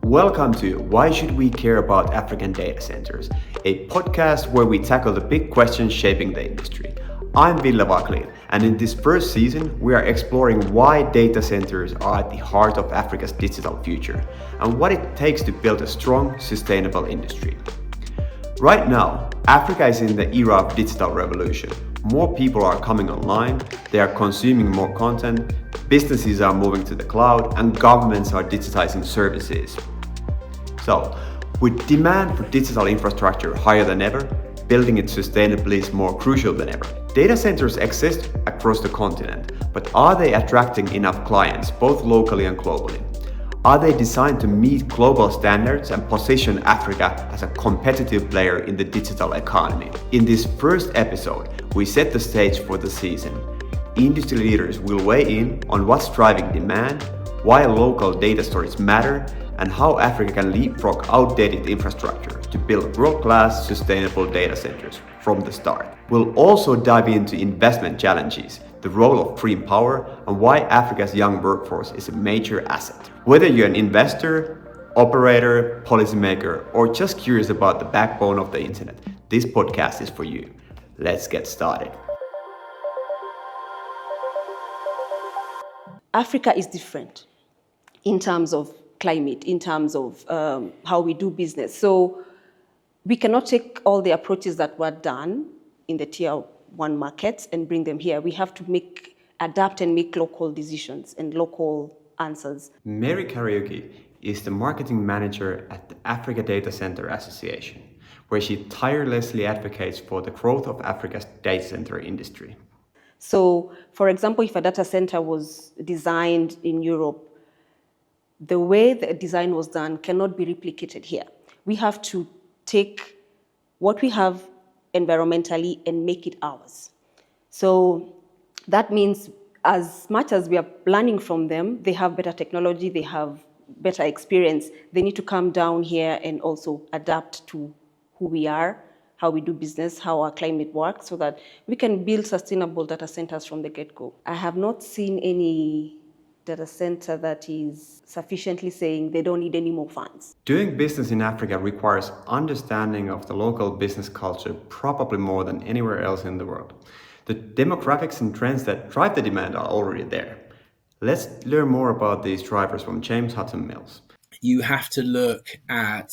Welcome to Why Should We Care About African Data Centers, a podcast where we tackle the big questions shaping the industry. I'm Ville Wacklin, and in this first season, we are exploring why data centers are at the heart of Africa's digital future and what it takes to build a strong, sustainable industry. Right now, Africa is in the era of digital revolution. More people are coming online, they are consuming more content, businesses are moving to the cloud, and governments are digitizing services. So, with demand for digital infrastructure higher than ever, building it sustainably is more crucial than ever. Data centers exist across the continent, but are they attracting enough clients, both locally and globally? Are they designed to meet global standards and position Africa as a competitive player in the digital economy? In this first episode, we set the stage for the season. Industry leaders will weigh in on what's driving demand, why local data storage matter, and how Africa can leapfrog outdated infrastructure to build world-class sustainable data centers from the start. We'll also dive into investment challenges, the role of green power, and why Africa's young workforce is a major asset. Whether you're an investor, operator, policymaker, or just curious about the backbone of the internet, this podcast is for you. Let's get started. Africa is different in terms of climate, in terms of how we do business. So we cannot take all the approaches that were done in the tier one markets and bring them here. We have to adapt and make local decisions and local answers. Mary Karaoke is the marketing manager at the Africa Data Center Association, where she tirelessly advocates for the growth of Africa's data center industry. So, for example, if a data center was designed in Europe, the way the design was done cannot be replicated here. We have to take what we have environmentally and make it ours. So that means as much as we are learning from them, they have better technology, they have better experience, they need to come down here and also adapt to who we are, how we do business, how our climate works, so that we can build sustainable data centers from the get-go. I have not seen any data center that is sufficiently saying they don't need any more funds. Doing business in Africa requires understanding of the local business culture probably more than anywhere else in the world. The demographics and trends that drive the demand are already there. Let's learn more about these drivers from James Hutton Mills. You have to look at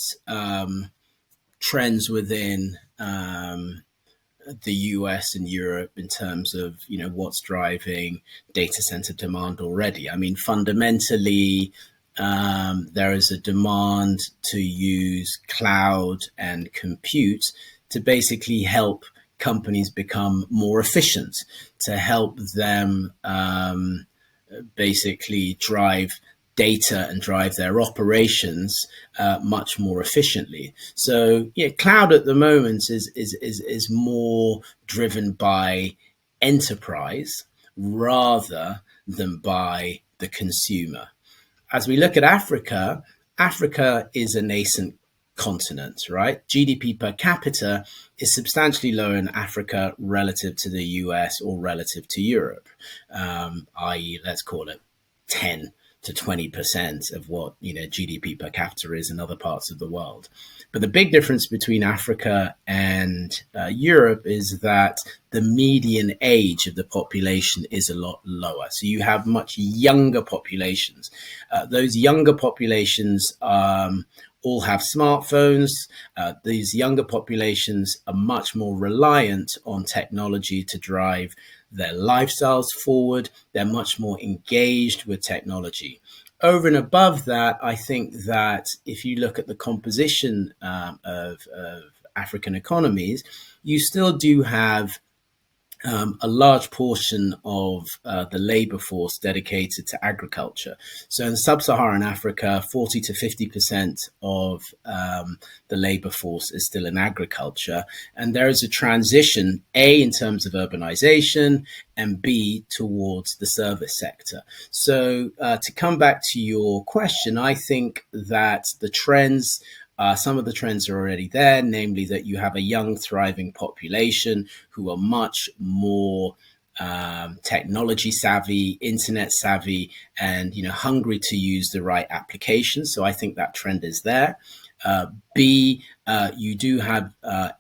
trends within the US and Europe in terms of, what's driving data center demand already. I mean, fundamentally, there is a demand to use cloud and compute to basically help companies become more efficient, to help them basically drive data and drive their operations much more efficiently. So cloud at the moment is more driven by enterprise rather than by the consumer. As we look at Africa, Africa is a nascent continent, right? GDP per capita is substantially lower in Africa relative to the US or relative to Europe, i.e., let's call it 10 to 20% of what GDP per capita is in other parts of the world. But the big difference between Africa and Europe is that the median age of the population is a lot lower. So you have much younger populations. Those younger populations all have smartphones. These younger populations are much more reliant on technology to drive their lifestyles forward. They're much more engaged with technology. Over and above that, I think that if you look at the composition of African economies, you still do have a large portion of the labor force dedicated to agriculture. So in sub-Saharan Africa, 40 to 50% of the labor force is still in agriculture. And there is a transition, A, in terms of urbanization, and B, towards the service sector. So to come back to your question, I think that the trends some of the trends are already there, namely that you have a young, thriving population who are much more technology savvy, internet savvy, and hungry to use the right applications. So I think that trend is there. B, you do have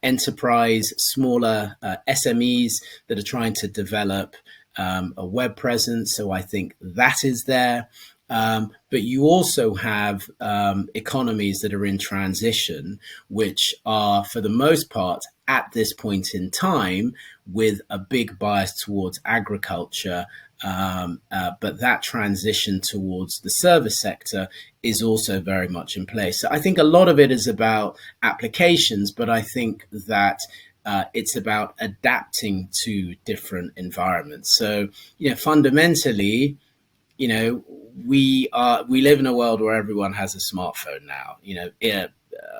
enterprise, smaller SMEs that are trying to develop a web presence. So I think that is there. But you also have economies that are in transition, which are, for the most part, at this point in time, with a big bias towards agriculture. But that transition towards the service sector is also very much in place. So I think a lot of it is about applications, but I think that it's about adapting to different environments. So, fundamentally, we live in a world where everyone has a smartphone now.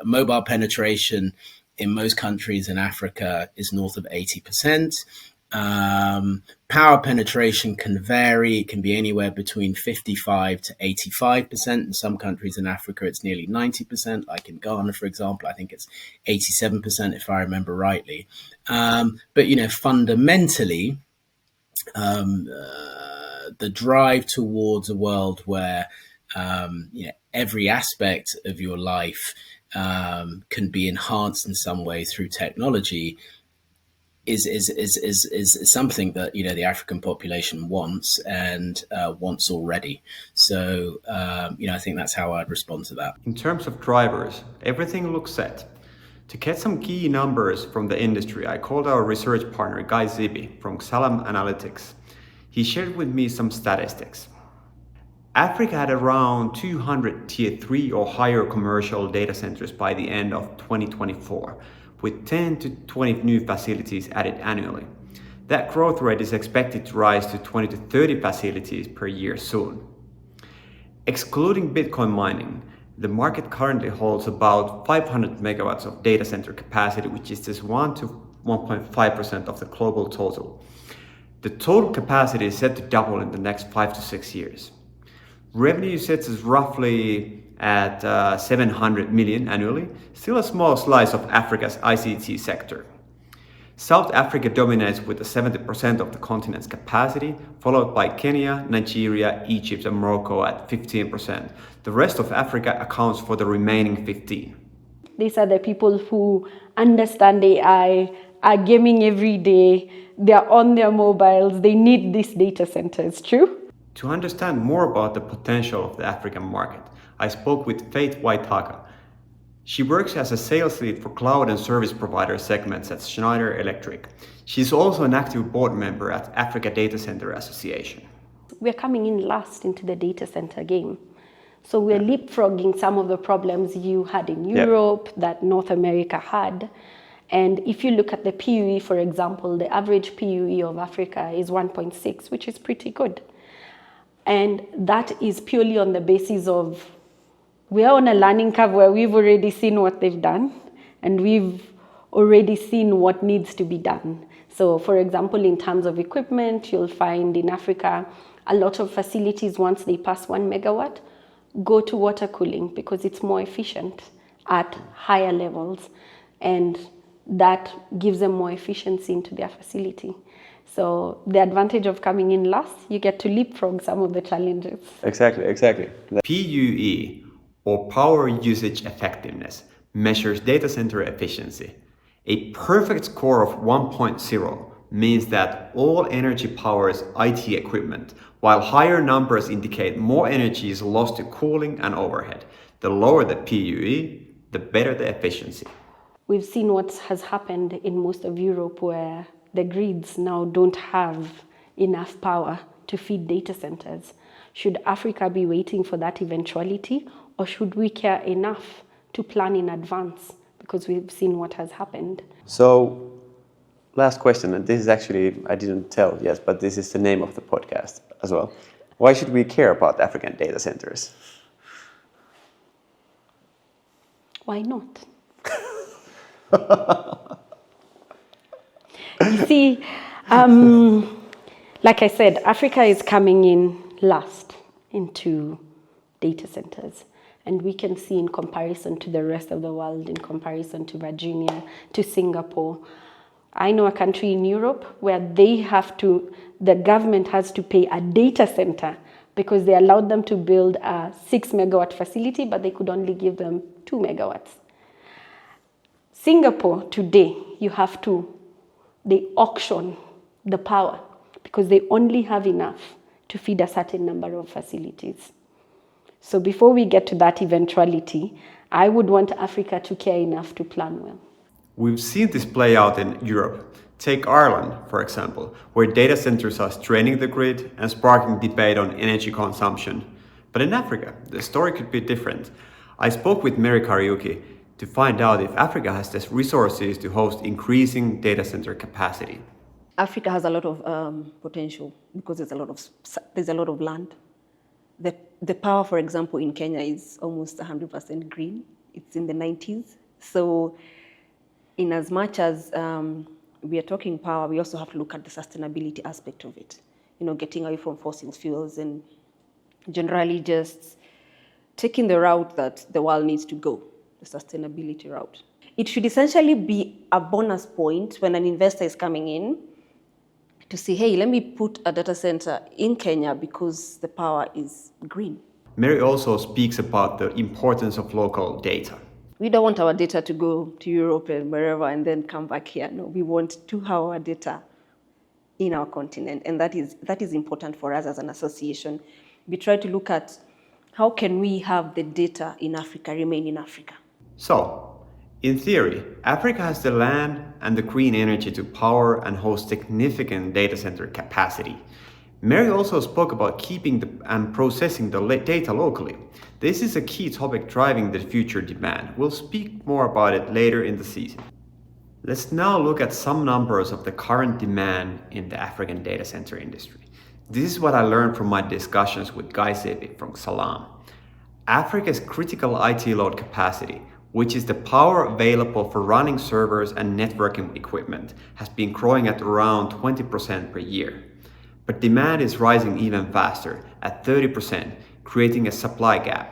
Mobile penetration in most countries in Africa is north of 80%. Power penetration can vary. It can be anywhere between 55 to 85%. In some countries in Africa, it's nearly 90%. Like in Ghana, for example, I think it's 87%, if I remember rightly. But fundamentally, the drive towards a world where every aspect of your life can be enhanced in some way through technology is something that the African population wants and wants already. So I think that's how I'd respond to that. In terms of drivers, everything looks set. To get some key numbers from the industry, I called our research partner Guy Zibi from Xalam Analytics. He shared with me some statistics. Africa had around 200 tier 3 or higher commercial data centers by the end of 2024, with 10 to 20 new facilities added annually. That growth rate is expected to rise to 20 to 30 facilities per year soon. Excluding Bitcoin mining, the market currently holds about 500 megawatts of data center capacity, which is just 1 to 1.5% of the global total. The total capacity is set to double in the next 5 to 6 years. Revenue sits is roughly at 700 million annually, still a small slice of Africa's ICT sector. South Africa dominates with 70% of the continent's capacity, followed by Kenya, Nigeria, Egypt, and Morocco at 15%. The rest of Africa accounts for the remaining 15%. These are the people who understand AI, are gaming every day, they're on their mobiles, they need these data centers, true? To understand more about the potential of the African market, I spoke with Faith Waitaka. She works as a sales lead for cloud and service provider segments at Schneider Electric. She's also an active board member at Africa Data Center Association. We're coming in last into the data center game. So we're leapfrogging some of the problems you had in Europe that North America had. And if you look at the PUE, for example, the average PUE of Africa is 1.6, which is pretty good. And that is purely on the basis of we are on a learning curve where we've already seen what they've done and we've already seen what needs to be done. So for example, in terms of equipment, you'll find in Africa, a lot of facilities, once they pass 1 megawatt, go to water cooling because it's more efficient at higher levels. And that gives them more efficiency into their facility. So the advantage of coming in last, you get to leapfrog some of the challenges. Exactly. PUE, or power usage effectiveness, measures data center efficiency. A perfect score of 1.0 means that all energy powers IT equipment, while higher numbers indicate more energy is lost to cooling and overhead. The lower the PUE, the better the efficiency. We've seen what has happened in most of Europe where the grids now don't have enough power to feed data centers. Should Africa be waiting for that eventuality, or should we care enough to plan in advance because we've seen what has happened? So, last question, and this is actually, I didn't tell yet, but this is the name of the podcast as well. Why should we care about African data centers? Why not? You see, like I said, Africa is coming in last into data centers. And we can see in comparison to the rest of the world, in comparison to Virginia, to Singapore, I know a country in Europe where the government has to pay a data center because they allowed them to build a 6 megawatt facility, but they could only give them 2 megawatts. Singapore today, they auction the power because they only have enough to feed a certain number of facilities. So before we get to that eventuality, I would want Africa to care enough to plan well. We've seen this play out in Europe. Take Ireland, for example, where data centers are straining the grid and sparking debate on energy consumption. But in Africa, the story could be different. I spoke with Mary Kariuki to find out if Africa has the resources to host increasing data center capacity. Africa has a lot of potential because there's a lot of land. The power, for example, in Kenya is almost 100% green. It's in the 90s. So in as much as we are talking power, we also have to look at the sustainability aspect of it. Getting away from fossil fuels and generally just taking the route that the world needs to go, the sustainability route. It should essentially be a bonus point when an investor is coming in to say, hey, let me put a data center in Kenya because the power is green. Mary also speaks about the importance of local data. We don't want our data to go to Europe and wherever and then come back here. No, we want to have our data in our continent, and that is important for us as an association. We try to look at how can we have the data in Africa remain in Africa. So, in theory, Africa has the land and the green energy to power and host significant data center capacity. Mary also spoke about keeping and processing the data locally. This is a key topic driving the future demand. We'll speak more about it later in the season. Let's now look at some numbers of the current demand in the African data center industry. This is what I learned from my discussions with Guy Sepi from Salam. Africa's critical IT load capacity, which is the power available for running servers and networking equipment, has been growing at around 20% per year. But demand is rising even faster, at 30%, creating a supply gap.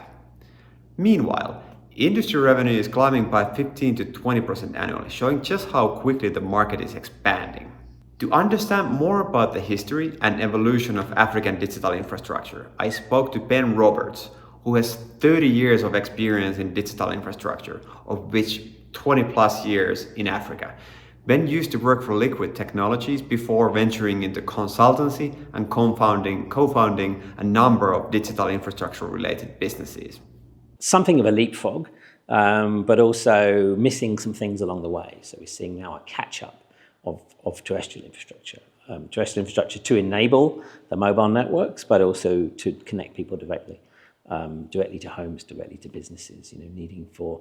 Meanwhile, industry revenue is climbing by 15 to 20% annually, showing just how quickly the market is expanding. To understand more about the history and evolution of African digital infrastructure, I spoke to Ben Roberts, who has 30 years of experience in digital infrastructure, of which 20 plus years in Africa. Ben used to work for Liquid Technologies before venturing into consultancy and co-founding a number of digital infrastructure related businesses. Something of a leapfrog, but also missing some things along the way. So we're seeing now a catch-up of terrestrial infrastructure. Terrestrial infrastructure to enable the mobile networks, but also to connect people directly to homes, directly to businesses, needing for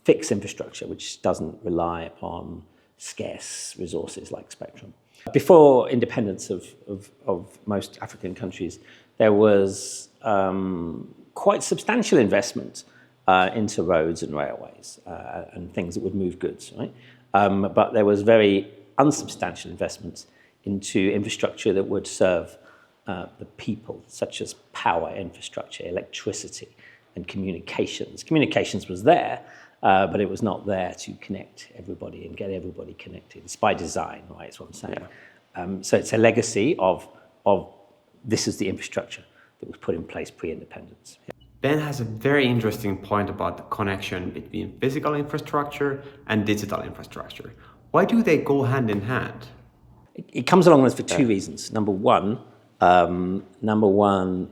fixed infrastructure, which doesn't rely upon scarce resources like spectrum. Before independence of most African countries, there was quite substantial investment into roads and railways and things that would move goods, right? But there was very unsubstantial investments into infrastructure that would serve the people, such as power infrastructure, electricity, and communications. Communications was there, but it was not there to connect everybody and get everybody connected. It's by design, right? That's what I'm saying. Yeah. So it's a legacy of this is the infrastructure that was put in place pre-independence. Ben has a very interesting point about the connection between physical infrastructure and digital infrastructure. Why do they go hand in hand? It comes along with for two reasons. Number one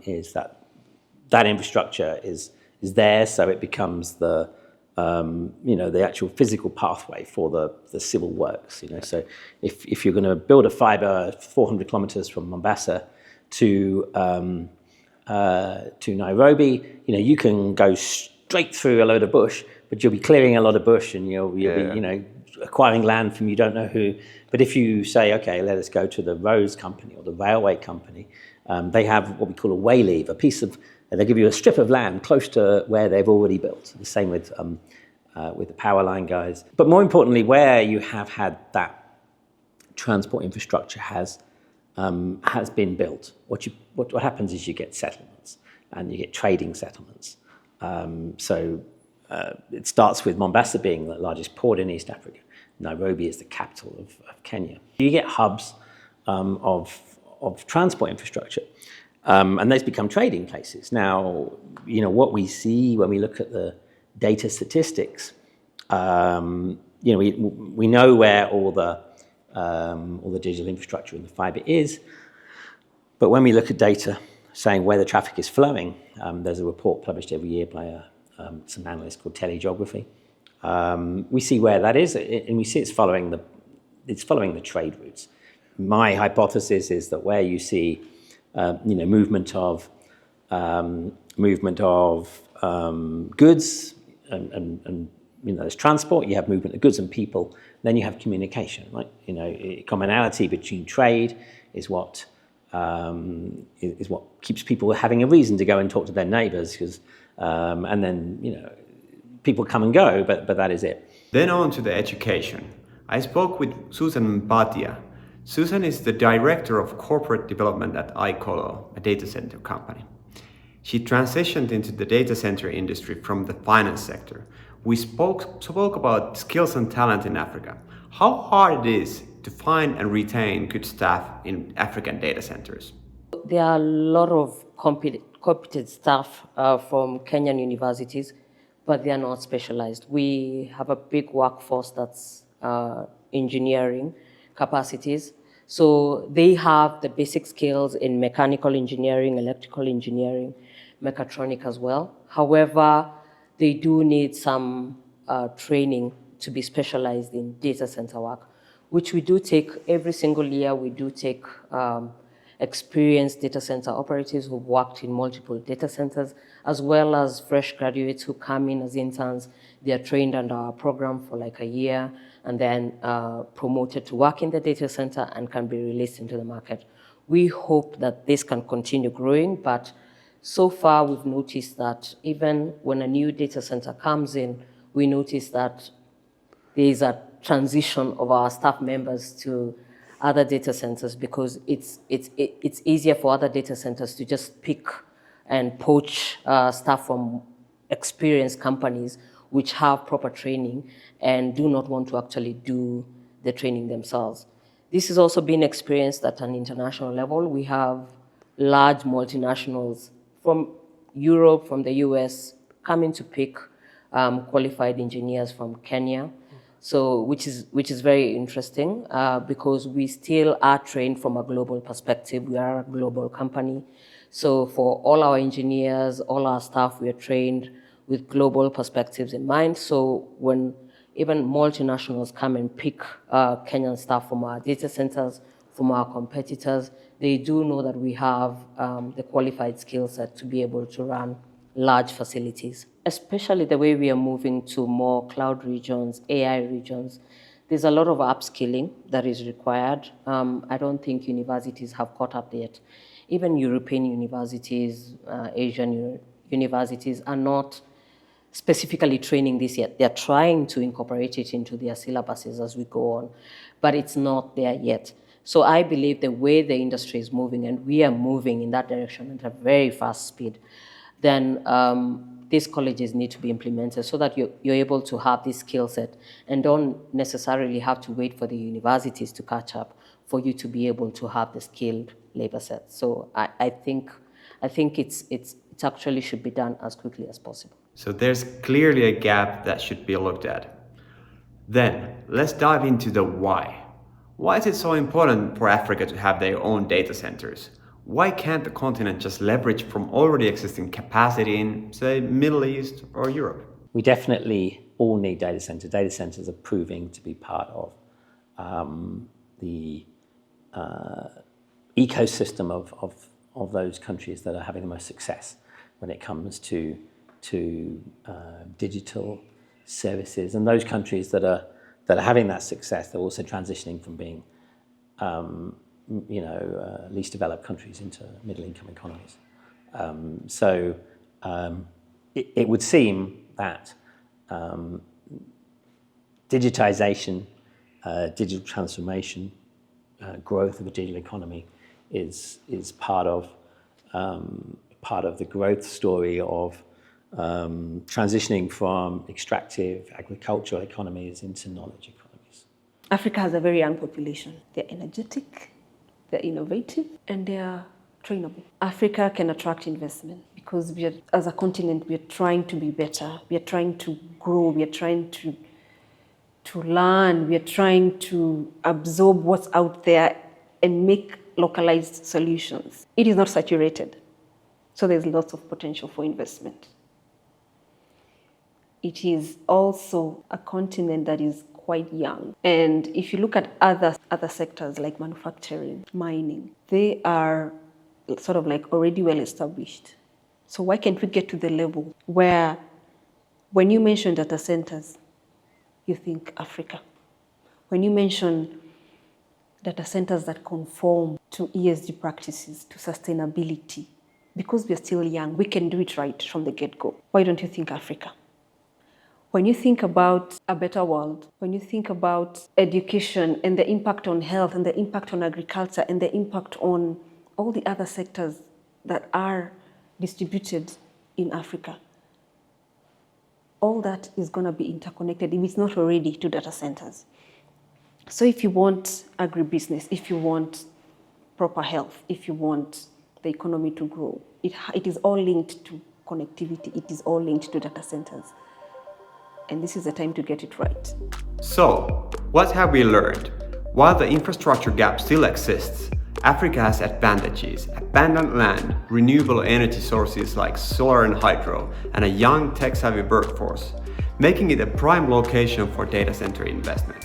is that infrastructure is there, so it becomes the actual physical pathway for the civil works. So if you're going to build a fiber 400 kilometers from Mombasa to Nairobi, you can go straight through a load of bush, but you'll be clearing a lot of bush, and you'll be acquiring land from you don't know who. But if you say, okay, let us go to the roads company or the railway company, they have what we call a way leave, they give you a strip of land close to where they've already built. The same with the power line guys. But more importantly, where you have had that transport infrastructure has been built, what happens is you get settlements and you get trading settlements. So it starts with Mombasa being the largest port in East Africa. Nairobi is the capital of Kenya. You get hubs of transport infrastructure, and those become trading places. Now, what we see when we look at the data statistics, we know where all the digital infrastructure and the fiber is, but when we look at data saying where the traffic is flowing, there's a report published every year by some analyst called Telegeography. We see where that is, and we see it's following the trade routes. My hypothesis is that where you see movement of goods and there's transport, you have movement of goods and people, then you have communication, right? Commonality between trade is what keeps people having a reason to go and talk to their neighbours, because and then people come and go, but that is it. Then on to the education. I spoke with Susan Bhatia. Susan is the director of corporate development at iColo, a data center company. She transitioned into the data center industry from the finance sector. We spoke about skills and talent in Africa, how hard it is to find and retain good staff in African data centers. There are a lot of competent staff from Kenyan universities, but they are not specialized. We have a big workforce that's engineering capacities. So they have the basic skills in mechanical engineering, electrical engineering, mechatronic as well. However, they do need some training to be specialized in data center work, which we do take every single year. We do take experienced data center operatives who've worked in multiple data centers, as well as fresh graduates who come in as interns. They are trained under our program for like a year and then promoted to work in the data center and can be released into the market. We hope that this can continue growing, but so far we've noticed that even when a new data center comes in, we notice that there is a transition of our staff members to other data centers, because it's easier for other data centers to just pick and poach staff from experienced companies which have proper training and do not want to actually do the training themselves. This has also been experienced at an international level. We have large multinationals from Europe, from the US, coming to pick qualified engineers from Kenya. So, which is very interesting because we still are trained from a global perspective. We are a global company. So for all our engineers, all our staff, we are trained with global perspectives in mind. So when even multinationals come and pick Kenyan staff from our data centers, from our competitors, they do know that we have the qualified skill set to be able to run large facilities. Especially the way we are moving to more cloud regions, AI regions, there's a lot of upskilling that is required. I don't think universities have caught up yet. Even European universities, Asian universities are not specifically training this yet. They're trying to incorporate it into their syllabuses as we go on, but it's not there yet. So I believe the way the industry is moving, and we are moving in that direction at a very fast speed, then these colleges need to be implemented so that you're able to have this skill set and don't necessarily have to wait for the universities to catch up for you to be able to have the skilled labor set. So I think it's actually should be done as quickly as possible. So there's clearly a gap that should be looked at. Then let's dive into the why. Why is it so important for Africa to have their own data centers? Why can't the continent just leverage from already existing capacity in, say, Middle East or Europe? We definitely all need data centers. Data centers are proving to be part of the ecosystem of those countries that are having the most success when it comes to digital services. And those countries that are having that success, they're also transitioning from being least developed countries into middle-income economies. So it would seem that digitization, digital transformation, growth of a digital economy is part of the growth story of transitioning from extractive agricultural economies into knowledge economies. Africa has a very young population. They're energetic, they're innovative, and they're trainable. Africa can attract investment because as a continent, we are trying to be better. We are trying to grow. We are trying to learn. We are trying to absorb what's out there and make localized solutions. It is not saturated, so there's lots of potential for investment. It is also a continent that is quite young. And if you look at other sectors like manufacturing, mining, they are sort of like already well established. So why can't we get to the level where when you mention data centers, you think Africa? When you mention data centers that conform to ESG practices, to sustainability, because we're still young, we can do it right from the get-go. Why don't you think Africa? When you think about a better world, when you think about education and the impact on health and the impact on agriculture and the impact on all the other sectors that are distributed in Africa, all that is going to be interconnected if it's not already to data centers. So if you want agribusiness, if you want proper health, if you want the economy to grow, it is all linked to connectivity, it is all linked to data centers. And this is the time to get it right. So, what have we learned? While the infrastructure gap still exists, Africa has advantages: abundant land, renewable energy sources like solar and hydro, and a young tech-savvy workforce, making it a prime location for data center investment.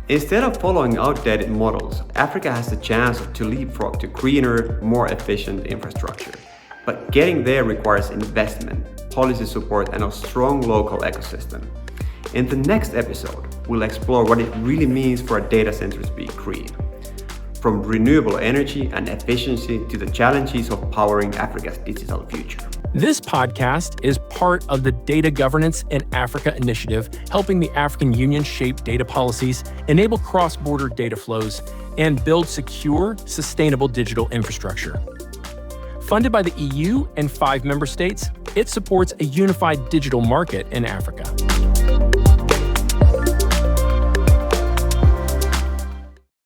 Instead of following outdated models, Africa has the chance to leapfrog to greener, more efficient infrastructure. But getting there requires investment, policy support, and a strong local ecosystem. In the next episode, we'll explore what it really means for a data center to be green. From renewable energy and efficiency to the challenges of powering Africa's digital future. This podcast is part of the Data Governance in Africa initiative, helping the African Union shape data policies, enable cross-border data flows, and build secure, sustainable digital infrastructure. Funded by the EU and 5 member states, it supports a unified digital market in Africa.